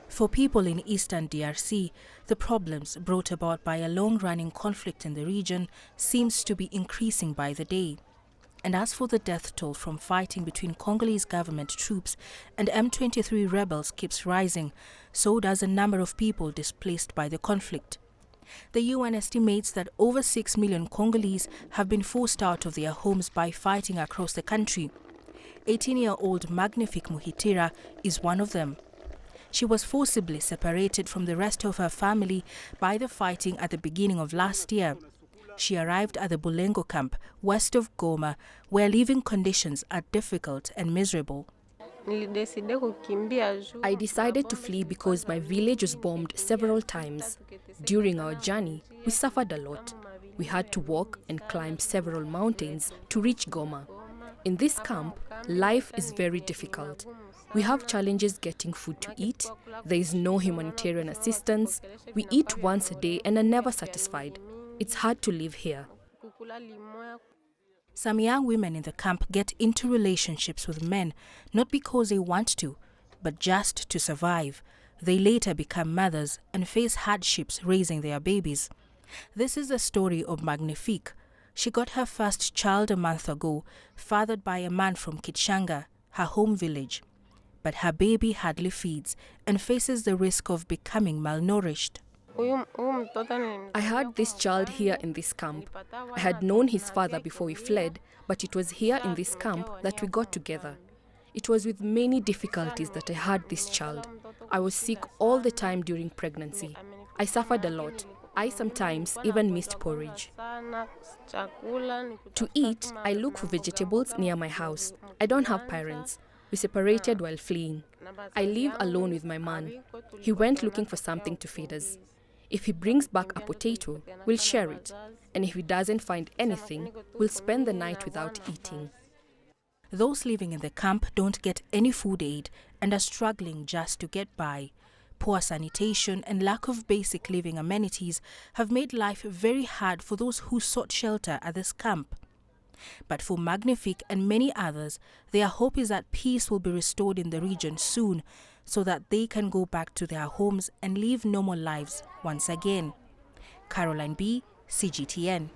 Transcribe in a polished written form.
For people in eastern DRC, the problems brought about by a long-running conflict in the region seems to be increasing by the day. And as for the death toll from fighting between Congolese government troops and M23 rebels keeps rising, so does the number of people displaced by the conflict. The UN estimates that over 6 million Congolese have been forced out of their homes by fighting across the country. 18-year-old Magnifique Muhitira is one of them. She was forcibly separated from the rest of her family by the fighting at the beginning of last year. She arrived at the Bulengo camp west of Goma, where living conditions are difficult and miserable. I decided to flee because my village was bombed several times. During our journey, we suffered a lot. We had to walk and climb several mountains to reach Goma. In this camp, life is very difficult. We have challenges getting food to eat. There is no humanitarian assistance. We eat once a day and are never satisfied. It's hard to live here. Some young women in the camp get into relationships with men, not because they want to, but just to survive. They later become mothers and face hardships raising their babies. This is the story of Magnifique. She got her first child a month ago, fathered by a man from Kitshanga, her home village. But her baby hardly feeds and faces the risk of becoming malnourished. I had this child here in this camp. I had known his father before we fled, but it was here in this camp that we got together. It was with many difficulties that I had this child. I was sick all the time during pregnancy. I suffered a lot. I sometimes even missed porridge. To eat, I look for vegetables near my house. I don't have parents. We separated while fleeing. I live alone with my man. He went looking for something to feed us. If he brings back a potato, we'll share it. And if he doesn't find anything, we'll spend the night without eating. Those living in the camp don't get any food aid and are struggling just to get by. Poor sanitation and lack of basic living amenities have made life very hard for those who sought shelter at this camp. But for Magnifique and many others, their hope is that peace will be restored in the region soon so that they can go back to their homes and live normal lives once again. Caroline B., CGTN.